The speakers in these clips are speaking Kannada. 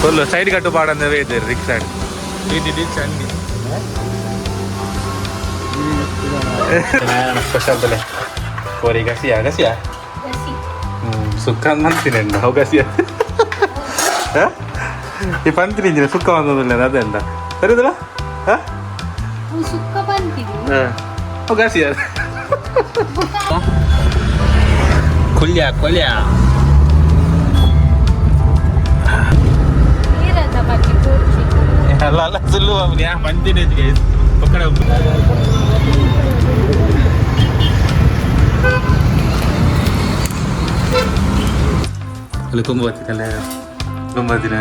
ಫುಲ್ ಸೈಡ್ ಕಟ್ಟು ಪಾಡಂದವೇ ಇದೆ ರಿಕ್ಷಾ ಸ್ಪೆಷಲ್ ತಲೆ ಕೋರಿ ಗಸಿಯಾ ಗಸಿಯಾ ಸುಕ್ಕ ಅಂತೀನಿ ಅವು ಗಸಿಯಾ ಈ ಪಂತಿನ ಸುಕ್ಕ ಬಂದಿಲ್ಲ ಅದೇ ಅಂತ ಸರಿದಲ್ಲ ಸುಕ್ಕ ಬಂತಿದೆ ಗಸಿಯಾ ಕೊಲ್ಯ ಕೊಲ್ಯ ಅಲ್ಲ ಅಲ್ಲ ಸುಳ್ಳು ಯಾ ಮಂದಿನ ಪಕ್ಕಡೆ ಅಲ್ಲಿ ತುಂಬ ಹೊತ್ತಿನಲ್ಲ ತುಂಬ ಹೊತ್ತಿನ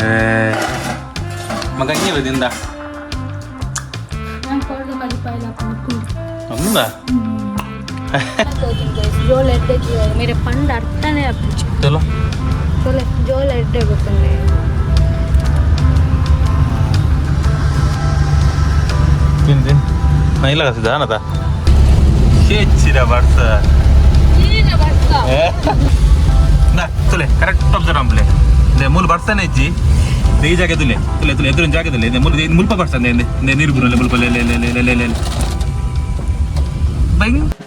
ಮಗ ಹಂಗೆ ಬದಿಂದ ಹೌದಾ जो लड्डे मेरे पंड अर्थ नहीं आप चलो जो लड्डे बोलते तीन दिन नहीं लगा सीधा ना था चिरा वर्ष ना चले करेक्ट टॉप जरा हमले दे मूल वर्षा नहीं जी दे जाके तुले तुले तुले इधर जाके तुले दे मूल पर वर्षा दे दे नीर बुरा ले मूल पर ले ले ले ले ले ले बंग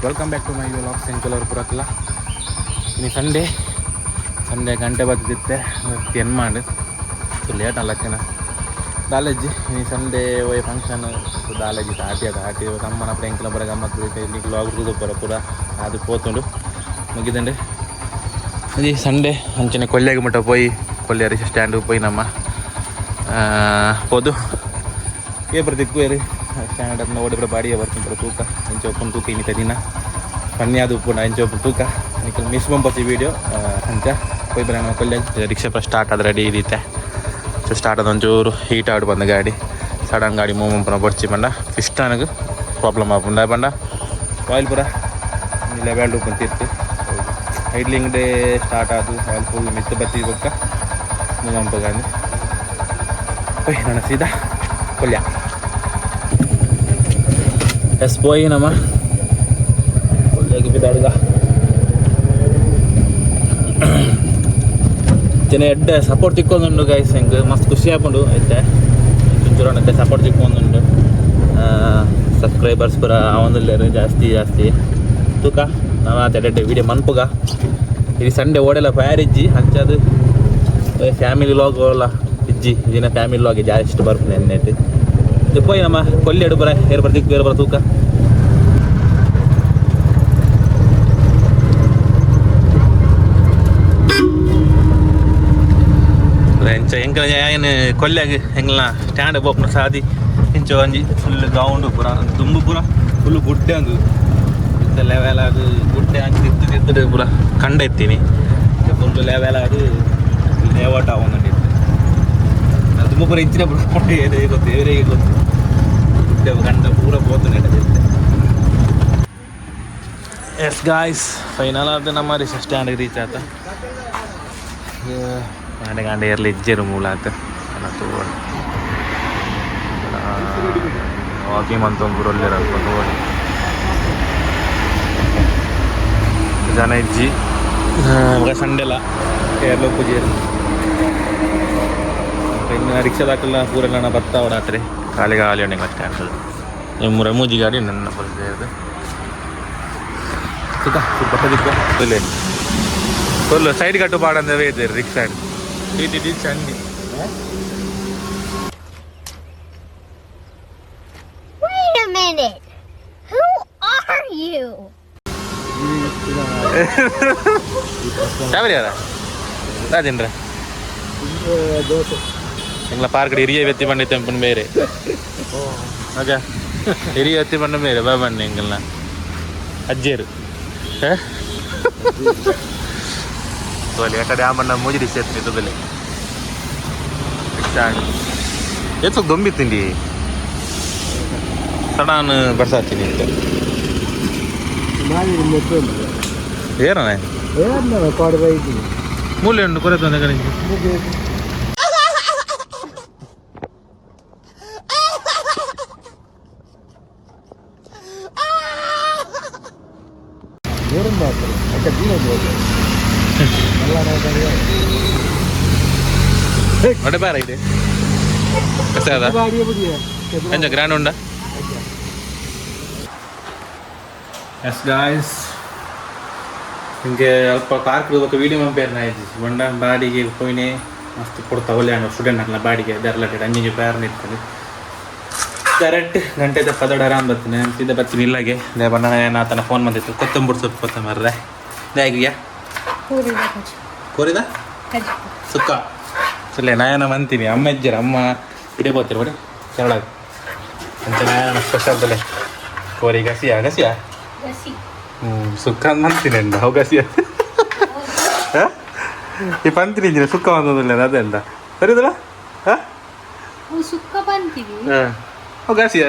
welcome back to my vlog ಸಂಕಲವ್ರ ಪುರಕ್ಲ ಇನ್ನು ಸಂಡೇ ಗಂಟೆ ಬತ್ತಿತ್ತೆ ಏನು ಮಾಡಿ ಲೇಟ್ ಅಲ್ಲಕ್ಕನ ದಾಲೇಜಿ ಈ ಸಂಡೇ ಹೋಯ್ ಫಂಕ್ಷನ್ ದಾಲೇಜಿ ತಾಟಿ ತಮ್ಮನ ಪ್ರೇಂಕಲ ಬರ ಗಮ್ಮತ್ತು ಇಲ್ಲಿ ವ್ಲಾಗ್ ಬರ ಪೂರ ಅದು ಪೋತುಂಡು ಮುಗಿದಂಡೆ ಅದು ಸಂಡೇ ಅಂಚನೆ ಕೊಲ್ಲೆಗೆ ಮುಟ್ಟ ಪೋಯಿ ಕೊಲ್ಲೆ ರಿಕ್ಷಾ ಸ್ಟ್ಯಾಂಡಿಗೆ ಪೋಯಿ ನಮ್ಮ ಹೋದು ಏಪ್ರ ದಿಕ್ಕು ಸ್ಟ್ಯಾಂಡ್ ಅದನ್ನ ಓಡಿಬಿಡ ಬಾಡಿಗೆ ಬರ್ತೀನಿ ತೂಕ ಅಂಚೆ ಒಪ್ಪನ ತೂಕ ಇನ್ನಿತ ದಿನ ಪನ್ನಿ ಅದು ಉಪ್ಪು ಅಂಚೆ ಒಪ್ಪನ ತೂಕ ಅದಕ್ಕೆ ಮಿಸ್ ಬಂಪತ್ತಿ ವೀಡಿಯೋ ಅಂಚ ಹೋಯ್ ಬರೋಣ ಕೊಲ್ಲೆ ರಿಕ್ಷಾ ಫಸ್ಟ್ ಸ್ಟಾರ್ಟ್ ಆದ ರೆಡಿ ಇದೈತೆ ಸೊ ಸ್ಟಾರ್ಟ್ ಆದ ಒಂಚೂರು ಹೀಟ್ ಆಡಿ ಬಂದ ಗಾಡಿ ಸಡನ್ ಗಾಡಿ ಮೂವ್ ಪುನಃ ಬಡ್ಚಿ ಬಂಡ ಫಿಸ್ಟ್ ನನಗೆ ಪ್ರಾಬ್ಲಮ್ ಆಗ್ಬಂಡ ಬಂಡ ಆಯಿಲ್ ಪುರ ಲೆವೆಲ್ ಬಂತಿತ್ತು ಐಡ್ಲಿಂಗ್ ಡೇ ಸ್ಟಾರ್ಟ್ ಆದು ಆಯಿಲ್ ಫುಲ್ ಮಿತ್ತು ಬತ್ತಿ ಬೊಕ್ಕ ಮೂವ್ ಅಂಪ ಗಾಡಿ ಹೋಯ್ ನಾನು ಸೀದಾ ಕೊಲ್ಯ ಎಸ್ ಪೋಯಿ ನಮ್ಮ ಬಿದ್ದಾಡುಗ ಜನ ಎಡ್ಡೆ ಸಪೋರ್ಟ್ ತಿಕ್ಕೊಂದುಂಡು ಗೈಸ್ ಹೆಂಗೆ ಮಸ್ತ್ ಖುಷಿ ಹಾಕೊಂಡು ಐತೆ ಚೂರು ಎಡ್ಡೆ ಸಪೋರ್ಟ್ ತಿಕ್ಕೊಂದುಂಡು ಸಬ್ಸ್ಕ್ರೈಬರ್ಸ್ ಪೂರ ಅವನಲ್ಲರು ಜಾಸ್ತಿ ತೂಕ ನಾವು ಆತ ವೀಡಿಯೋ ಮನ್ಪುಗ ಇದು ಸಂಡೇ ಓಡೆಲ್ಲ ಪ್ಯಾರಿಜ್ಜಿ ಹಂಚದು ಫ್ಯಾಮಿಲಿ ಲಾಗ್ ಅಲ್ಲ ಇಜ್ಜಿ ದಿನ ಫ್ಯಾಮಿಲಿ ಲಾಗ್ ಜಾಸ್ತಿ ಬರ್ತೀನಿ ಎನ್ನೈತಿ ಪೋಯಿ ನಮ್ಮ ಕೊಲ್ಲಿ ಎಡು ಬರ ಏರ್ ಬರ ದಿಕ್ಕು ಏರ್ ಬರ ತೂಕ ಎಂಚ ಹೆಂಗೆ ಏನು ಕೊಲ್ಯಾಗ ಹೆಂಗಲ್ಲ ಸ್ಟ್ಯಾಂಡ್ ಬೋಪ್ನ ಸಾದಿ ಇಂಚ ಒಂಜಿ ಫುಲ್ ಗ್ರೌಂಡು ಪೂರ ತುಂಬು ಪೂರ ಫುಲ್ ಗುಡ್ಡೆ ಒಂದು ಲೆವೆಲ್ ಅದು ಗುಡ್ಡೆ ಹಂಗೆ ತಿದ್ದು ಪೂರ ಕಂಡ ಎತ್ತೀನಿ ಫುಲ್ ಲೆವೆಲ್ ಅದು ಲೇಔಟ್ ಆಗೋಂದು ಅದು ತುಂಬ ಪೂರ ಇಂಚಿನ ಬಿಡ್ಕೊಂಡು ಏನೇ ಗೊತ್ತು ಏವರಿಗೆ ಗೊತ್ತು ಗುಡ್ಡೆ ಕಂಡ ಪೂರ ಬೋತು ನಡೆದಿರುತ್ತೆ ಎಸ್ ಗಾಯ್ಸ್ ಫೈನಲ್ ಅದು ನಮ್ಮ ರಿಕ್ಷಾ ಸ್ಟ್ಯಾಂಡಿಗೆ ರೀಚ್ ಆಯ್ತಾ ಗಂಟೆ ಇರಲಿ ಇಜ್ಜರು ಮೂಲ ಆತ ವಾಕಿಂಗ್ ಅಂತ ಒಬ್ಬರಲ್ಲಿರ ನೋಡಿ ಜನ ಇಜ್ಜಿ ಸಂಡೆಲ್ಲ ಕೇರಳ ಪೂಜೆ ಇನ್ನು ರಿಕ್ಷಾದಾಕಲ್ಲ ಪೂರೆಲ್ಲ ಬರ್ತಾವ ರಾತ್ರಿ ಖಾಲಿ ಉಂಟು ಸ್ಟ್ಯಾಂಡ್ ಮೂಜಿ ಗಾಡಿ ನನ್ನ ಬರ್ತದೆ ಬಟ್ಟದಿಕ್ಕ ಫುಲ್ ಸೈಡ್ ಕಟ್ಟು ಪಾಡಂದವೇ ಇದೆ ರಿಕ್ಷಾ ಚಂಡಿ Wait a minute. Who are you? ಯಾವ್ಯಾರ ರಾಜೇಂದ್ರ ಎಂಗ್ಲ ಪಾರ್ಕಡೆ ಹಿರಿಯ ವ್ಯಕ್ತಿ ಬಂಡಿ ತೆಂಪನ್ ಬೇರೆ ಆಗ ಹಿರಿಯ ವ್ಯಕ್ತಿ ಬಂಡ ಬೇರೆ ಬಾ ಬನ್ನಿ ಎಂಗಲ್ನ ಅಜ್ಜೇರು ತೋಲಿ ಎಕಡೆ ಆಮಣ್ಣ ಮೂಜಿರಿ ಸೇರ್ತೀನಿ ತೊದಲೆ ಎತ್ತು ದೊಂಬಿ ತಿಂಡಿ ಸಡನ್ ಬರ್ಸಾತೀನಿ ಅಂತ ಏನಣ್ಣ ಮೂಲೆ ಉಂಟು ಕೊರೆ ತಂದೆ ಕಡೆ അവിടെ പറ ഇത് ಎಂಜ ಗ್ರ್ಯಾಂಡ್ ಉಂಡ ಎಸ್ ಗಾಯ್ಸ್ ಹಿಂಗೆ ಅಲ್ಪ ಪಾರ್ಕ್ ఒక వీడియో పంపారు నాయజి వండ బాడీకి పోయినే మస్తు కొడతా ఒళ్ళాను స్టూడెంట్ అట్లా బాడీకి ದರ್ಲಟೆ ಅಂಜಿ ಪ್ಯಾರನ್ ಇರ್ತದೆ ಕರೆಕ್ಟ್ ಗಂಟೆ ಪದೋಡ ಆರಾಮ್ ಬರ್ತೀನಿ ಸೀದಾ ಬರ್ತೀನಿ ಇಲ್ಲಾಗೆ ದೇ ಬಣ್ಣ ಆತನ ಫೋನ್ ಬಂದಿತ್ತು ಕೊತ್ತಂಬರಿ ಸೊಪ್ಪು ಕೊತ್ತಂಬರ್ರೆ ಹೇಗಿಯಾ ಕೋರಿದ ಸುಕ್ಕ ಸಲ್ಲ ನಾಯನ ಅಂತೀನಿ ಅಮ್ಮ ಇಜ್ಜರ ಅಮ್ಮ ಹಿಡಿಬೋತೀರಿ ಬಿಡಿ ಕೆರಳಾಗ ಅಂತ ನಾಯನ ಸ್ಪೆಷಲ್ ತಲೆ ಕೋರಿ ಗಸಿಯಾ ಗಸಿಯಾ ಸುಕ್ಕ ಅಂತೀನಿ ಅಂದ ಅವು ಗಸಿಯ ಈ ಪಂತೀನಿ ಇಂಜಿನ ಸುಕ್ಕ ಬಂದದಿಲ್ಲ ಅದೇ ಅಂತ ಸರಿದಲ್ಲ ಸುಕ್ಕ ಬಂತೀವಿ ಅವು ಗಸಿಯ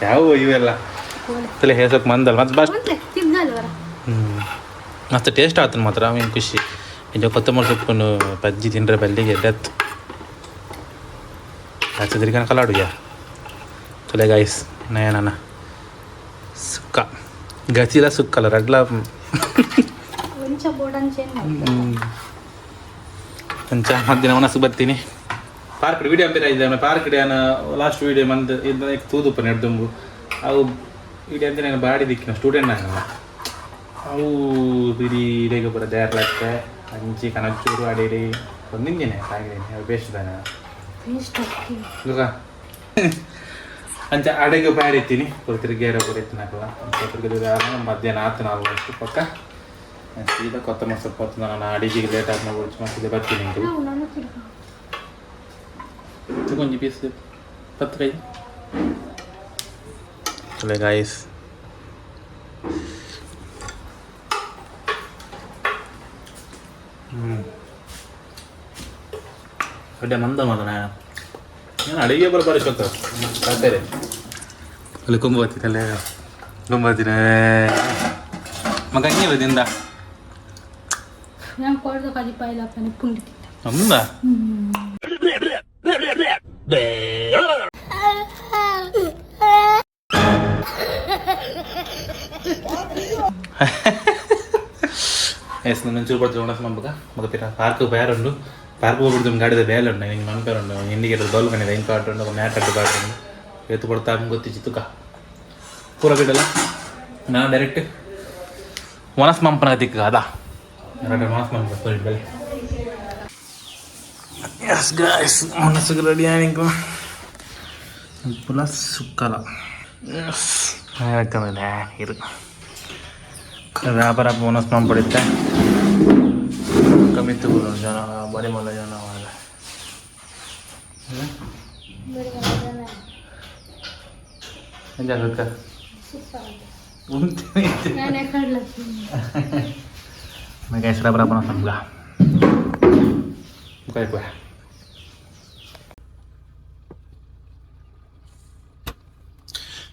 ಯಾವ ಇವೆಲ್ಲ ತಲೆ ಹೇಸಕ್ಕೆ ಮಂದಲ್ಲ ಮತ್ತೆ ಬಸ್ ಮಸ್ತ್ ಟೇಸ್ಟ್ ಆತನ ಮಾತ್ರ ಅವೇನು ಖುಷಿ ನಿಜ ಕೊತ್ತಂಬರಿ ಸೊಪ್ಪು ಬಜ್ಜಿ ತಿಂದ್ರೆ ಬಲ್ಲಿಗೆ ಡೆತ್ ಹಚ್ಚದ್ರಿಕನ ಕಲಾಡು ಯಾ ತಲೆ ಗಾಯ್ಸ್ ನಯನನ ಸುಕ್ಕ ಗಸಿಲ ಸುಕ್ಕಲ್ಲ ರಗ್ಲ ಅಂಚ ಮಧ್ಯಾಹ್ನ ಮನಸ್ಸು ಬರ್ತೀನಿ ಪಾರ್ಕ್ ವಿಡಿಯೋ ಬೇರೆ ಇದ್ದಾನೆ ಪಾರ್ಕ್ ಲಾಸ್ಟ್ ವಿಡಿಯೋ ಮಂತ್ ಇದು ತೂದುಪ್ಪ ನೆಡ್ದುಂಬು ಅವು ವಿಡಿಯೋ ಅಂತ ನಾನು ಬಾಡಿ ದಿಕ್ಕಿನ ಸ್ಟೂಡೆಂಟ್ ನಾನು ಅವು ಬಿಡಿ ಇಡೀಗ ಬರೋ ದೇರ್ಲಕ್ಕೆ ಅಂಚಿ ಕನಚೂರು ಅಡೇರಿ ಒಂದಿಂಜಿನೇ ಸಾಗಿದ್ದೀನಿ ಅವು ಬೇಸ್ಟ್ ತಾನೆ ಅಂಚ ಅಡೆಗೆ ಬಾಡಿತ್ತೀನಿ ತಿರುಗೇರ ಬರೀತೀನಿ ಹಾಕಲ್ಲ ತಿರುಗಿದ ಮಧ್ಯಾಹ್ನ ಆತನ ಆಲ್ಮೋಸ್ಟ್ ಪಕ್ಕ ಸೀದಾ ಕೊತ್ತಂಬರಿ ಸೊಪ್ಪು ಹೊತ್ತು ನಾನು ಅಡಿಗೆಗೆ ಲೇಟ್ ಆದ ನೋಡಿ ಮತ್ತೆ ಬರ್ತೀನಿ ಕೊಂಚ ಪೀಸ್ 10 चले गाइस ಅಡ್ಡೆ ಮಂದ ಮದನ ಏನು ಅಡಿಗೆ ಬರಬಾರಿ ಶೋಕ ಕಾತಾರೆ ಅಲ್ಲಿ ಕುಂಬತ್ತಿನಲ್ಲೇ ಕುಂಬತ್ತಿನ ಮಗ ಹಂಗಿಲ್ಲದಿಂದ ഞാൻ കോഴ കരിപ്പായില്ല അപ്പം പുണ്ടിട്ടില്ല അമ്മ ಎಸ್ ನನ್ನ ಚೂರು ಪಡ್ತೀವಿ ಉಣಸ್ ಮಂಬಗ ಮಗ ಪಿರ ಪಾರ್ಕ್ ಬೇರುಂಡು ಪಾರ್ಕ್ ಹೋಗ್ಬಿಡ್ತು ಗಾಡಿದ ಬೇಲುಂಡು ಹಿಂಗೆ ಮನ್ಪೇರುಂಡು ಇಂಡಿಗೇಟರ್ ದೋಲ್ ಕಣಿದೆ ಇಂಕ ಆಟುಂಡು ఒక ಮ್ಯಾಟ್ ಅಡ್ಡು ಬಾಟುಂಡು ಎತ್ತು ಕೊಡ್ತಾ ಗೊತ್ತಿಚ್ಚಿ ತುಕ ಪೂರ ಬಿಡಲ್ಲ ನಾನು ಡೈರೆಕ್ಟ್ ಮನಸ್ ಮಂಪನ ದಿಕ್ಕ ಅದಾ ಎರಡು ಮನಸ್ ಮಂಪ ಸರಿ ಬೆಲೆ ಎಸ್ ಗಾಯ್ಸ್ ಮನಸ್ಸಿಗೆ ರೆಡಿ ಆನಿಂಕು ಪ್ಲಸ್ ಸುಕ್ಕಲ್ಲ ಎಸ್ ಹೇಳ್ತಾನಲ್ಲ ಇರು ವ್ಯಾಪಾರ ಬೋನಸ್ ಪಡಿತೆ ಕಮ್ಮಿ ತಗೊಳ್ಳೋ ಜನ ಬರೀ ಮಲ್ಲ ಜನ ಎಂಜಾಗ guys, sudah berapa nonton gua? Buka ya gua.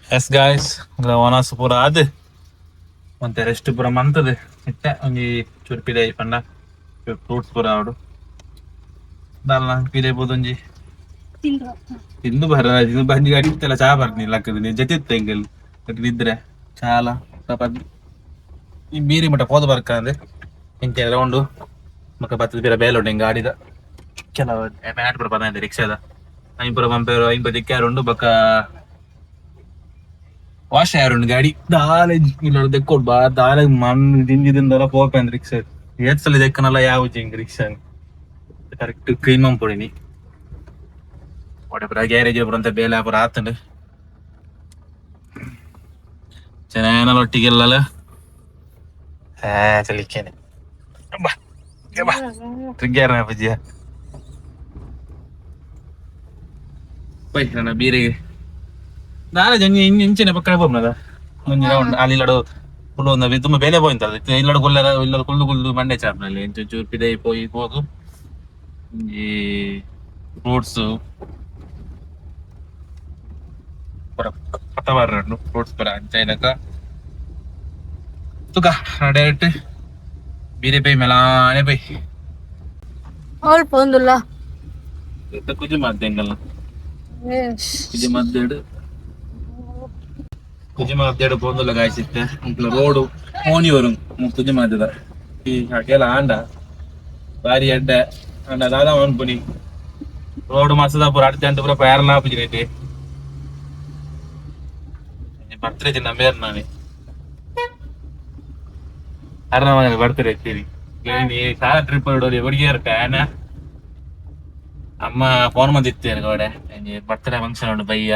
Yes guys, udah warna sepura ada. Mantai rest pura mantap deh. Kita ini curi pilih panda, fruits pura ada. Dalam pilih bodonji. Tindu bahara, tindu bahan juga di telah cabar nih lagi ini jadi tinggal lagi didre. Cala, dapat. Ini biri mata foto barkan deh. ಇಂತೆಲ್ಲ ಉಂಡು ಮಕ್ಕ ಬತ್ತದ ಬೇರೆ ಬೇಲೆ ಉಂಡು ಹಿಂಗೆ ಆಡಿದ ಕೆಲವು ಮ್ಯಾಟ್ ಪುರ ಬಂದ ರಿಕ್ಷಾದ ಐಂಪುರ ಪಂಪೇರು ಐಂಪದಕ್ಕೆ ಯಾರು ಉಂಡು ಬಕ್ಕ ವಾಶ ಯಾರು ಉಂಡು ಗಾಡಿ ದಾಲೆ ಇಲ್ಲ ದೆಕ್ಕೊಡ್ ಬಾ ದಾಲೆ ಮನ್ ದಿಂದಿದಿಂದಲ್ಲ ಪೋಪೆ ಅಂದ್ ರಿಕ್ಷಾ ಏತ್ಸಲ ದೆಕ್ಕನಲ್ಲ ಯಾವ ಹಿಂಗೆ ರಿಕ್ಷಾ ಕರೆಕ್ಟ್ ಕ್ಲೀನ್ ಮಾಡ್ಕೊಡಿನಿ ಒಡೆ ಪುರ ಗ್ಯಾರೇಜ್ ಪುರ ಅಂತ ಬೇಲೆ ಪುರ ಆತಂಡು ಚೆನ್ನಾಗಿ ಒಟ್ಟಿಗೆಲ್ಲ ಚಲಿಕ್ಕೇನೆ Bah, bah, trigger apa aja. Woi, karena biri. Nah, jangan ini apa kabar nada. Menjauh alih lado, pulau nabi itu mebele poin tadi. Ini lado kullu mande cap nale. Jujur pidai poi poku. Ini fruits. Para kata baru, fruits para China ka. Tuh kah, ada itu. Biri pay melane pay. All pondula. ಕುಜಿ ಮಾಡ್ತೇಂಗಲ್ಲ ಕುಜಿ ಮಾಡ್ತೇಡು ಪೋಂದುಲ್ಲ ಕಾಯಿಸಿತ್ತೆ ರೋಡು ಓಣಿ ವரும் ಕುಜಿ ಮಾಡ್ತದ ಈ ಹಾಗೆಲ್ಲ ಆಂಡ ಬಾರಿ ಅಡ್ಡ ಆಂಡ ದಾದಾ ಅನ್ಪುನಿ ರೋಡ್ ಮಸದ ಪೂರ ಅಡ್ಡ ಪೂರ ಪ್ಯಾರಲ ಆಪಿಜಿನೈತೆ ಬರ್ತಾರೆ ನಂಬೇರ್ ನಾನೇ ಅರ್ಣ ಬರ್ತಾರೆ ಇರ್ತೀವಿ ಸಾಲ ಟ್ರಿಪ್ ಹೊರಡೋದು ಹುಡುಗಿ ಇರ್ತಾನ ಅಮ್ಮ ಫೋನ್ ಬಂದಿತ್ತೇನೆ ಗೋಡೆ ಬರ್ತಾರೆ ಫಂಕ್ಷನ್ ಉಂಟು ಬಯ್ಯ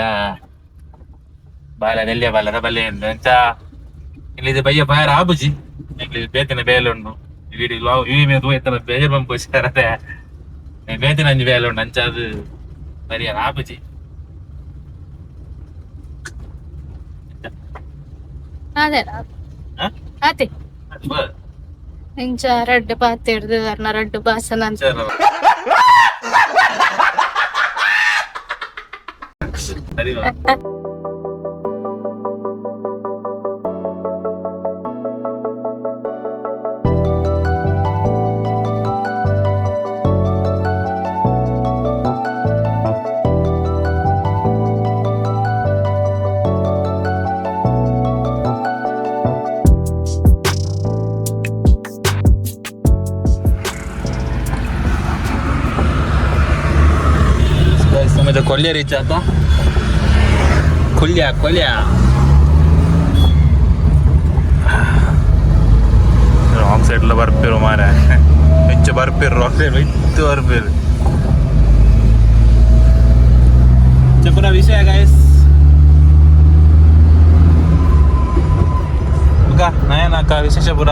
ಬಾಲ ನೆಲ್ಲಿಯ ಬಾಲದ ಬಲ್ಲೆ ಉಂಟು ಎಂತ ಇಲ್ಲಿ ಬಯ್ಯ ಬಾರ ಆಬುಜಿ ಇಲ್ಲಿ ಬೇತಿನ ಬೇಲೆ ಉಂಟು ಎತ್ತನ ಬೇಜರ್ ಬಂಪು ಸೇರದೆ ಬೇತಿನ ಅಂಜಿ ಬೇಲೆ ಉಂಟು ಅಂಚ ಅದು ಬರಿಯ ಆಬುಜಿ ಅದೇ ಇಂಚ ರಡ್ಡು ಪಾತ್ ಹಿಡ್ದು ಅರ್ನ ರಡ್ಡು ಬಾಸನ ಅಂತ ಕೊಲ್ಯ ರೀಚ್ ಆತ ಕೊಲ್ಯ ರಾಂಗ್ ಸೈಡ್ಲ ಬರ್ಪಿರು ಮಾರ ಹೆಚ್ಚು ಬರ್ಪಿರು ರಾಂಗ್ ಸೈಡ್ ಇತ್ತು ಬರ್ಪಿರು ಚಪ್ಪುರ ವಿಷಯ ಗಾಯಸ್ ನಯನಕ್ಕ ವಿಶೇಷ ಪುರ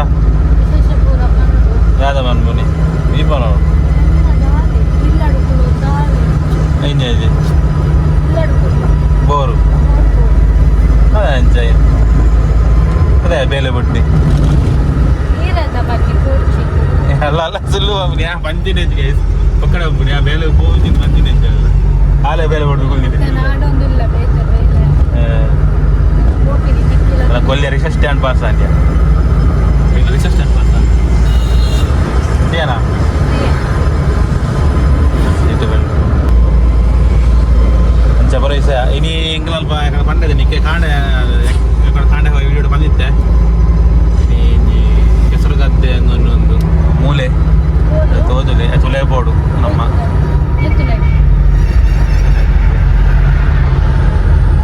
ಯಾವ್ದ ಬಂದ್ಬನಿ ಈ ಬರೋ Ini boru anjay ada bele butti ನೀರದ ಬಗ್ಗೆ ಕೂರ್ಚಿ ಅಲ್ಲ ಸುಳ್ಳು ಅವನಿಯ ಬಂದಿದೆ ಗೈಸ್ ಪಕ್ಕಡ ಅವನಿಯ ಬೇಲೆ ಹೋಗಿ ಬಂದಿದೆ ಅಂತ ಆಲೆ ಬೇಲೆ ಬಿಟ್ಟು ಹೋಗಿದೆ ನಾಡೊಂದಿಲ್ಲ ಬೇಕಲ್ಲ ಹೋಗಿ ನಿಕ್ಕಿಲ್ಲ ಕೊಲ್ಯ ರಿಕ್ಷಾ ಸ್ಟ್ಯಾಂಡ್ ಪಾಸ್ ಆಂಟ್ಯಾ ಈಗ ರಿಕ್ಷಾ ಸ್ಟ್ಯಾಂಡ್ ಪಾಸ್ ಏನ ಇದು ಬೇಲೆ ಬರೋ ಇನಿ ಇಂಗ್ಲಲ್ಪ ಪಂಡದೆ ನಿಕ್ಕೆ ಕಾಂಡೆ ಕಾಂಡೆ ವಿಡಿಯೋ ಬಂದಿದ್ದೆ ಕೆಸರು ಗದ್ದೆ ಅನ್ನೊಂದು ಮೂಲೆ ತೋಜುಲೆ ತುಲೆ ಬೋರ್ಡು ನಮ್ಮ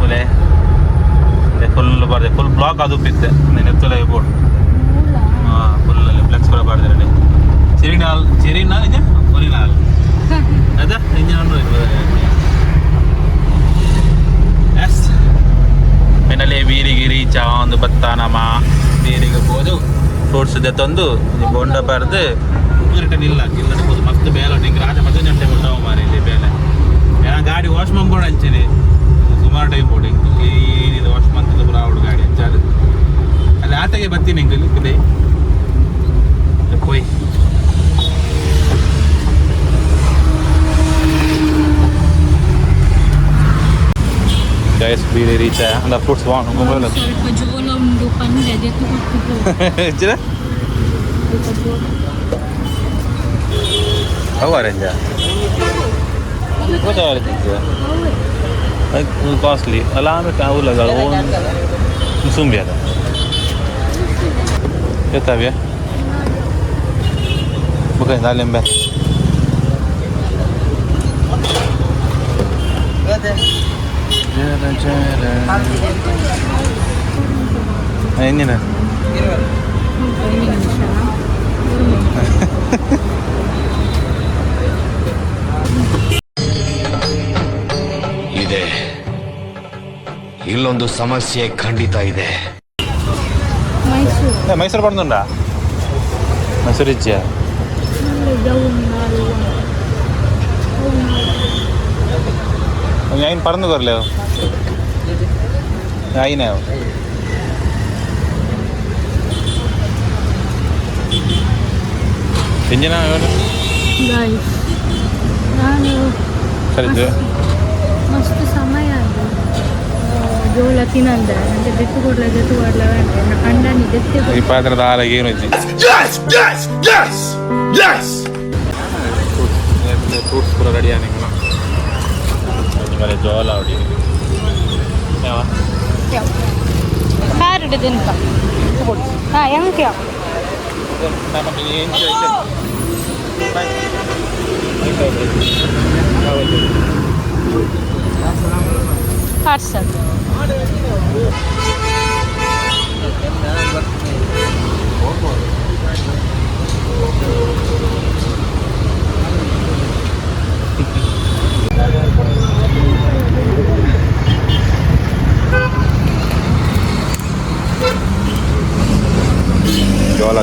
ತುಲೆ ಫುಲ್ ಬರ್ದೆ ಫುಲ್ ಬ್ಲಾಕ್ ಅದು ಬಿದ್ದೆ ತುಲೆ ಬೋರ್ಡು ಫುಲ್ ಫ್ಲೆಕ್ಸ್ ಕೂಡ ಬರ್ದೆ ಚಿರಿನಾಲ್ ಇದೆ ಒರಿನಾಲ್ ಅದ ಇಂಜಿನ್ ಫೈನಲಿ ವೀರಿಗಿರಿ ಚಾಂದ್ ಬತ್ತಾನಮ್ಮ ನೀರಿಗೆ ಹೋದು ಫ್ರೂಟ್ಸ್ ತಂದು ಬೋಂಡ ಬರ್ದು ರಿಟರ್ನ್ ಇಲ್ಲ ಹೋದು ಮಸ್ತ್ ಬೇಲೆ ನಿಂಗೆ ರಾಜ ಮತ್ತೆ ಗಂಟೆ ಕೊಡ್ತಾವ ಮಾರಿ ಇಲ್ಲಿ ಬೇಲೆ ಗಾಡಿ ವಾಶ್ ಮಾಡ್ಕೊಂಡು ಹಂಚೀನಿ ಸುಮಾರು ಟೈಮ್ ಬೋಡಿ ಇದು ವಾಶ್ ಮಾಡ್ತಿದ್ದು ಪುರ ಅವ್ಡು ಗಾಡಿ ಹಂಚಾದು ಅಲ್ಲಿ ಆಟಗೆ ಬರ್ತೀನಿ ಹಿಂಗೆ ಇದೆ ಹೋಯ್ guys bili rica anda fruits wang ngomong ಸ್ವಲ್ಪ ಜೋಳ ಉಂಡು ಪಂಡೆ ಜೆತ್ತು ಕೊಟ್ಟು cira awar aja kok awar aja costly alam kau laga on musim biasa kita ya bukan dalam ber ini nah ಇದೆ ಇಲ್ಲೊಂದು ಸಮಸ್ಯೆ ಖಂಡಿತ ಇದೆ ಮೈಸೂರು ಬಂದುಂಡ ಮೈಸೂರು ಇಚ್ಛೆ ഞാൻ പറന്നു കയറില്ലോ അതിനാവോ ಎಂಜಿನ ನಾನು ಸರಿ ಮಸ್ತ್ ಸಮಯ ಅದು ಜೋಳ ತಿನ್ನಂದ್ರೆ అంటే ಬೆತ್ತು ಕೊಡ್ಲ ಜೊತೆ ಕೊಡ್ಲ ಅಂಡನಿ ಜೊತೆ ಈ ಪಾತ್ರದ ಹಾಲಾಗಿ ಏನು ಐತಿ ಫ್ರೂಟ್ಸ್ ಪೂರ ರೆಡಿ ಆಗಿ ಬರೀ ಜೋಳ ಹೊಡಿ ಯಾವ ಕಾರಡು ದಿನಕ ಹಾಂ ಎಂಕ್ಯ ನಮಗೆ ಏನು ಪಾರ್ಸಲ್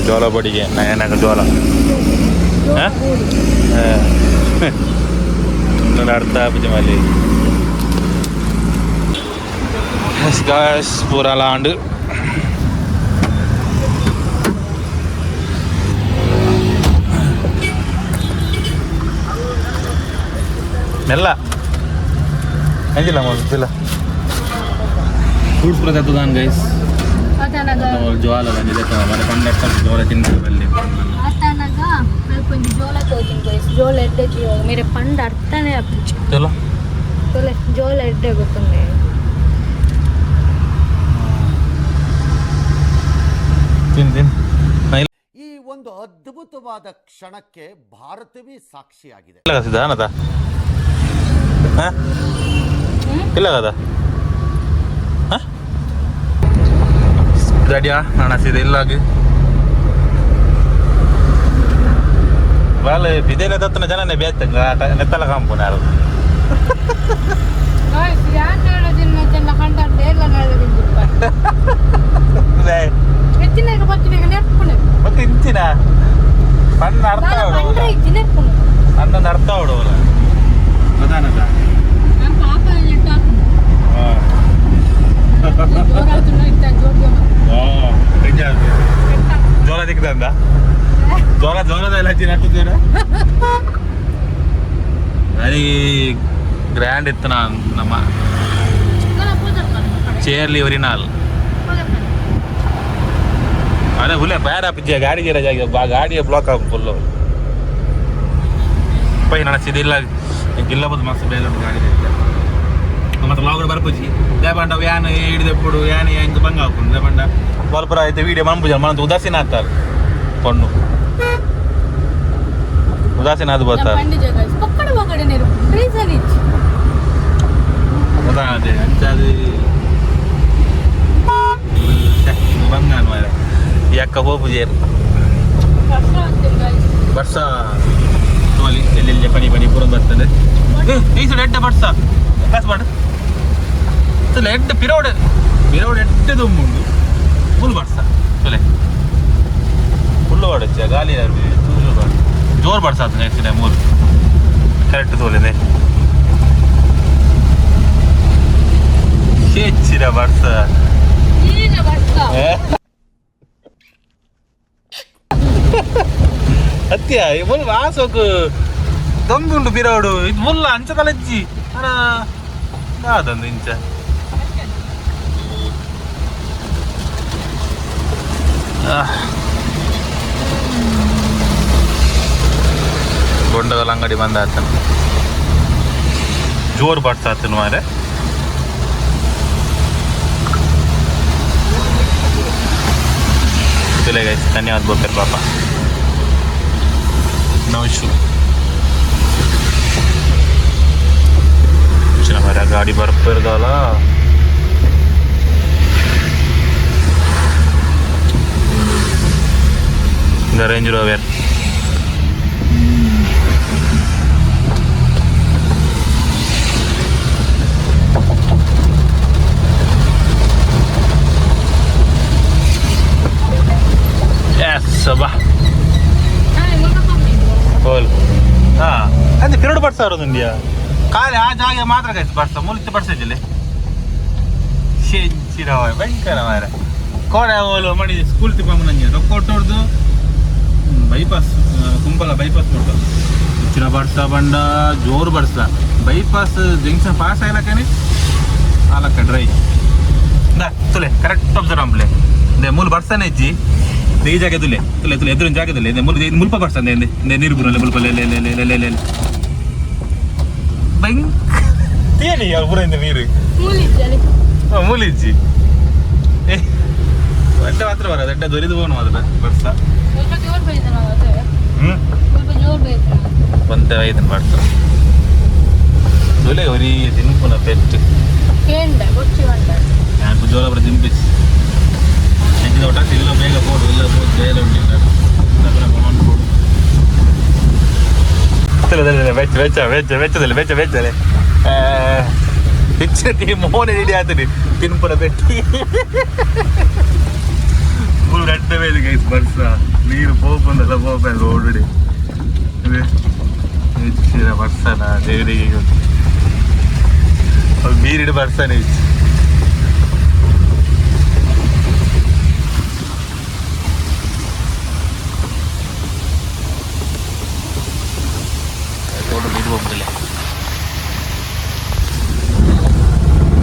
ಜೋಳ ಬಡಿಗೆ ಏನಾಗ ಜೋಳ ಅರ್ಥ ಮಲ್ಲಿ पूरा लांड मेल्ल अंजिल फ्रूट्स प्रदान गैस ಜೋಳ ಬಂದಿದೆ ಮನೆ ಪಂಡ ಜೋಳ ತಿಂತೀವಿ కొంచెం జోల తోచింది గైస్ జోల ఎడ్డే మీరు పండు అర్థనే చలో తోలే జోల ఎడ్డే ಗೊತ್ತುಂದೆ ತಿನ್ ತಿನ್ ಈ ಒಂದು ಅದ್ಭುತವಾದ ಕ್ಷಣಕ್ಕೆ ಭಾರತವೇ ಸಾಕ್ಷಿಯಾಗಿದೆ. ಇಲ್ಲ ಸಿದ್ಧಾನದ ಇಲ್ಲ ಕದ ಗಾಡಿಯಾ ಹಣ ಸೀದಾ ಇಲ್ಲಾಗಿ వాళ్ళు విదేలే దత్తన జనాన్ని బేత్తంగ నెత్తల కాంపునారు ಮತ್ತೆ ಇಂಚಿನ ಪಣ್ಣ ಅರ್ಥ ಅಣ್ಣನ ಅರ್ಥ ಅವಡವಲ್ಲ ಪ್ರಧಾನದ ಜೋಳ ದಿಕ್ಕದಂದ ಜೋಳದ ಎಲ್ಲ ಹಚ್ಚಿನ అది గ్రాండ్ ఇత్తనా ನಮ್ಮ ಚೇರ್ಲಿ ಒರಿನಾಲ್ ಅದೇ ಹುಲೆ ಬೇಡ ಪಿಜ್ಜೆ ಗಾಡಿ ಜೀರ ಜಾಗ ಗಾಡಿಯ ಬ್ಲಾಕ್ ಆಗ ಫುಲ್ಲು ಪೈ ನಡೆಸಿದಿಲ್ಲ ಗಿಲ್ಲಬದ್ದು ಮಸ್ತ್ ಬೇಲೆ ಗಾಡಿ ಮತ್ತೆ ಲಾಗ್ ಬರ್ಪುಜಿ ದೇಬಂಡ ವ್ಯಾನ್ ಹಿಡಿದೆప్పుడు ವ್ಯಾನ್ ಹೆಂಗೆ ಬಂಗ ಹಾಕೊಂಡು ದೇಬಂಡ ಬಲ್ಪುರ ಐತೆ ವೀಡಿಯೋ ಮಂಪುಜ ಮನಂತ ಉದಾಸೀನ ಆಗ್ತಾರೆ ಪೊಣ್ಣು ಉದಾಸೀನ ಅದು ಬರ್ತಾರೆ ಅದೇ ಅದು ಬಂಗಾನ ಮಾರ ಯಾಕ ಹೋಗ್ಬುಜೇರು ವರ್ಷ ತೋಲಿ ಎಲ್ಲೆಲ್ಲಿ ಪನಿ ಪನಿ ಪೂರ ಬರ್ತದೆ ಈ ಸೈಡ್ ಎಡ್ಡೆ ಬರ್ಸ ಕಾಸು ಮಾಡು ಎಡ್ಡೆ ಪಿರೋಡ್ ಎಡ್ಡೆ ದುಮ್ಮುಂಡು ಫುಲ್ ಬರ್ಸ ಚೊಲೆ ಫುಲ್ಲು ಹೊಡಚ್ಚ ಗಾಲಿ ಜೋರು ಬರ್ಸಾತ ನೆಕ್ಸ್ಟ್ ಟೈಮ್ ಮೂರು ಕರೆಕ್ಟ್ ತೋಲಿದೆ ಹೆಚ್ಚಿರ ಬರ್ಸ ಅತ್ಯ ಮುಲ್ ವಾಸೋಕು ದೊಂಬುಂಡು ಪಿರೋಡು ಇದು ಮುಲ್ಲ ಅಂಚ ತಲಜ್ಜಿ ಅದಂದು ಇಂಚ ಬೊಂಡಗಲ ಅಂಗಡಿ ಬಂದ ಆತನ ಜೋರು ಬರ್ತಾತನು ಮಾರೆ चले गए धन्यवाद बोकर पापा नो इशू हमारा गाड़ी बर्फ पर डाला रेंज रोवर Sabah. Cool. हाँ, अरे फिर उड़ पड़ता है रोज़ इंडिया. काले आज आगे मात्रा कैसे पड़ता? मूल इतने पड़ते चले. शेंचिरा है, बैंकर हमारा. कौन है वो लोग मनी स्कूल टिपा मनानी है. रोकोट और दो बाईपास, कुंपला बाईपास मोटा. चिरा पड़ता बंडा जोर पड़ता. बाईपास जंक्शन पास है ना क्या नहीं? आला कटराई. ना, तुले करेक्ट ऑब्जर्व हम ले. दे मूल पड़ता नहीं जी. ಈ ಜಾಗ ತುಲೆ ಎದುರಿನ ಜಾಗದಲ್ಲಿ ಮುಲ್ಪ ಬರ್ಸಂದೆ ನೀರು ಬರಲ್ಲ ಮುಲ್ಪ ತೇನಿ ಪೂರೈಂದ ನೀರು ಮೂಲಿಜ್ಜಲ್ಲಿ ಮೂಲಿಜ್ಜಿ ಅಡ್ಡ ಮಾತ್ರ ಬರ ಅಡ್ಡ ದೊರಿದು ಹೋಗೋಣ ಮಾತ್ರ ವರ್ಷ ಸ್ವಲ್ಪ ಜೋರು ಬೈದ ನಾವು ಅದೇ ಸ್ವಲ್ಪ ಜೋರು ಬೈದ ಒಂದೇ ಐದನ್ ಮಾಡ್ತಾರೆ ದೊಲೆ ಒರಿ ತಿನ್ಪುನ ಪೆಟ್ಟು ಕೇಂಡ ಗೊಚ್ಚಿ ಬಂದ ನಾನು ಜೋರ ಬರ ತಿನ್ಪಿಸಿ ಹೆಚ್ಚಿದ ಒಟ್ಟ ಇಲ್ಲ ಬೇಗ ಕೊಡು ಇಲ್ಲ ಬೇರೆ ಉಂಟಿಲ್ಲ ವೆಚ್ಚದಲ್ಲಿ ಹೆಚ್ಚಿನ ಮೋನೆ ಹಿಡಿ ಆತಡಿ ತಿನ್ಪುರ ಬೆಟ್ಟಿ ಫುಲ್ ರೆಡ್ ಬೇದು ಗೈಸ್ ಬರ್ಸ ನೀರು ಪೋಪಂದಲ್ಲ ಪೋಪ ರೋಡಿ ಹೆಚ್ಚಿನ ಬರ್ಸನ ದೇವರಿಗೆ ನೀರಿಡು ಬರ್ಸನೆ ಹೆಚ್ಚು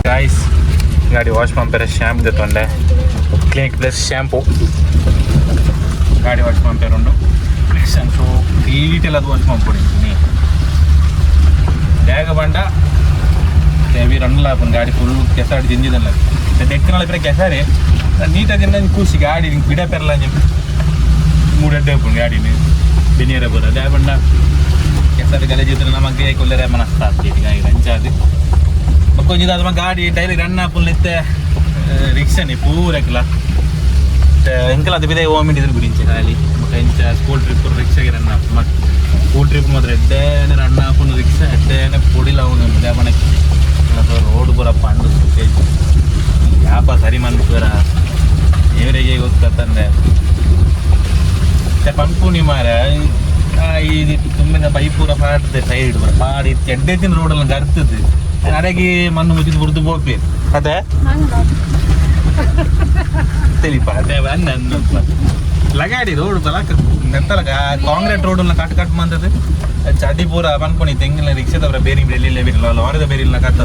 गाइस गाड़ी वाश पंप शैम्पू तेतुंडे क्लिनिक प्लस शैम्पू गाड़ी वाश पंप शैम्पू डीटेल ಅದು ವಾಶ್ ಮಾಡ್ಬಿಡಿ ಬ್ಯಾಗ್ ಬಂಡ ದೇವಿ ರನ್ನಲ್ಲ अपन ಗಾಡಿ ಫುಲ್ ಕೆಸಾಡಿ ಜಿಂಜಿದಲ್ಲ ಡೆಕ್ಕನಲ್ಲ ಇದ್ರೆ ಕೆಸಾರೆ ನೀಟಾಗಿ ಕೂಸಿ ಗಾಡಿ ಬಿಡ ಪೆರಲ್ಲ ಮೂಡಡ್ಡೆ अपन ಗಾಡಿನಿ ಬಿನಿಯರ ಬರ ದೇ ಬಂಡ ಕೆಸಾರಿ ಗಲೇಜ್ ಇದ್ರೆ ನಮಗೆ ಕೊಲ್ಲರೆ ಮನಸ್ತಾ ಆಗ್ತದೆ ಗಾಡಿ ರಂಚಾದಿ కొంచెం అది మా గాడి డైలీ రన్ ఆపులు ఎత్తే రిక్షాని పూరకలా ఇంకా అది మీద ఓమింటి గురించి ఖాళీ ఇంకా స్కూల్ ట్రిప్ రిక్షాకి రన్ ఆపు మాకు స్కూల్ ట్రిప్ మాత్రం ఎడ్డేనే రన్ ఆపును రిక్షా ఎడ్డేనే పొడిలా ఉంది మనకి రోడ్డు పూర పండు ಯಾಪ ಸರಿ ಮನ್ಪುರ ಏವರಿಗೆ ಗೊತ್ತಂದ್ರೆ ಪಂಪು ನಿ ಮಾರ ಇದು ತುಂಬಿದ ಪೈಪೂರ ಪಾಡ್ದೆ ಸೈಡ್ ಪಾಡಿ ಎಡ್ಡೆತ್ತಿನ ರೋಡಲ್ಲಿ ಗರ್ತದೆ ಅಡಗಿ ಮಣ್ಣು ಮುಚ್ಚಿದ ಬುರ್ದು ಬೋಪಿ ಅದೇ ತಿಳಿಪ ಅದೇ ಲಗಾಡಿ ರೋಡ್ ಬಲಕ ನೆತ್ತಲ ಕಾಂಕ್ರೀಟ್ ರೋಡ್ ಕಟ್ ಮಂತದ ಚಡಿ ಪೂರ ಪನ್ಪುನಿ ತೆಂಗಿನ ರಿಕ್ಷಾದವರ ಬೇರೆ ಎಲ್ಲಿಲ್ಲ ಬೇರಿಲ್ಲ ಲಾರಿದ ಬೇರಿಲ್ಲ ಕತ್ತ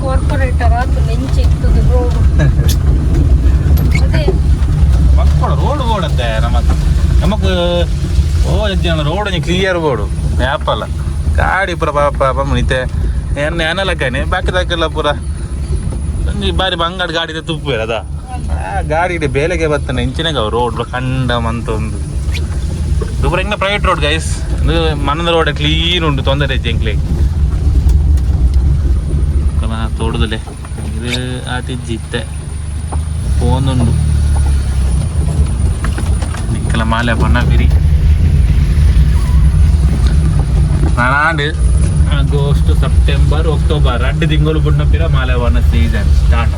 ಕಾರ್ಪೊರೇಟರ್ ಅದು ನೆಂಚಿ ಇರ್ತದೆ ರೋಡ್ ಅದೇ ಮಕ್ಕಳು ರೋಡ್ ಬೋಡತ್ತೆ ನಮಕ್ ಜನ ರೋಡ್ ಕ್ಲಿಯರ್ ಬೋರ್ಡು ಯಾಪಲ್ಲ ಗಾಡಿ ಪೂರ ಪಾಪ ಮುನಿತೆ ಎಣ್ಣೆ ಅನ್ನಲಕ್ಕನೆ ಬಾಕಿದಾಕೆಲ್ಲ ಪೂರ ಬಾರಿ ಬಂಗಾಡಿ ಗಾಡಿ ತುಪ್ಪು ಅದ ಗಾಡಿ ಬೇಲೆಗೆ ಬರ್ತಾನೆ ಇಂಚಿನಾಗ ರೋಡ್ ಕಂಡ ಮಂತೊಂದು ಇದು ಪೂರ ಪ್ರೈವೇಟ್ ರೋಡ್ ಗೈಸ್ ಮನದ ರೋಡ್ ಕ್ಲೀನ್ ಉಂಟು ತೊಂದರೆ ಜಂಕ್ಲಿ ತೋಡುದಲೆ ಇದು ಆತಿಜ್ಜಿತ್ತೆ ಫೋನುಂಡು ನಿಕ್ಕಲ ಮಾಲೆ ಬಣ್ಣ ಬಿರಿ ನಾನಾಂಡು ಆಗಸ್ಟ್ ಸೆಪ್ಟೆಂಬರ್ ಅಕ್ಟೋಬರ್ 2 ತಿಂಗಳು ಬಿಡ್ನಪ್ಪಿರ ಮಾಲೆವನ ಸೀಸನ್ ಸ್ಟಾರ್ಟ್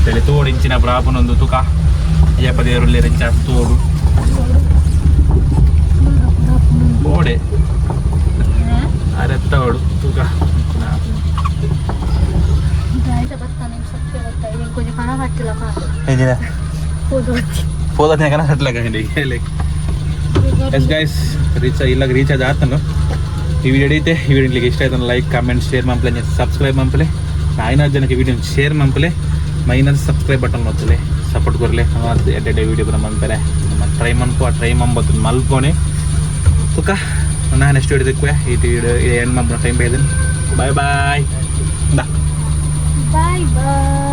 ತಲೆ ತೋಡಿಂಚಿನ ಪ್ರಾಪನೊಂದು ತುಕ ಅಯ್ಯಪ್ಪ ದೇವರಲ್ಲಿ ರೆಂಚ ತೋಡು ಓಡೆ ಅರೆತ್ತೋಡು ತುಕ పోదానే కన్నా అట్లాగండి గైస్ రీఛార్జ్ ఆతాను ఈ వీడియో అయితే ఈ వీడియోకి ఇಷ್ಟ అయితే లైక్ కామెంಟ್ ಶೇರ್ ಮಂಪಲೆ ಸಬ್ಸ್ಕ್ರೈಬ್ ಮಂಪಲೆ ಐನಾರು ಜನಕ್ಕೆ ವಿಡಿಯೋ ಶೇರ್ ಮಂಪಲೆ ಮೈನಸ್ ಸಬ್ಸ್ಕ್ರೈಬ್ ಬಟನ್ ಒತ್ತಲೆ ಸಪೋರ್ಟ್ ಕೊರಲೆ ಎಡ್ಡೆ ವಿಡಿಯೋ ಬರ ಮಂಪರೆ ಟ್ರೈ ಮನ್ಕೋ ಟ್ರೈ ಮಂಬತ್ತು ಮಲ್ಕೋನೆ ತುಕ ನಾನು ನೆಕ್ಸ್ಟ್ ವಿಡಿಯೋ ದಿಕ್ಕುವೆ ಈ ವಿಡಿಯೋ ಎಂಡ್ ಮಾಡ್ಬಿಡೋ ಟೈಮ್ ಬೇದನ್ ಬಾಯ್ ಬಾಯ್ ಬಾಯ್ ಬಾಯ್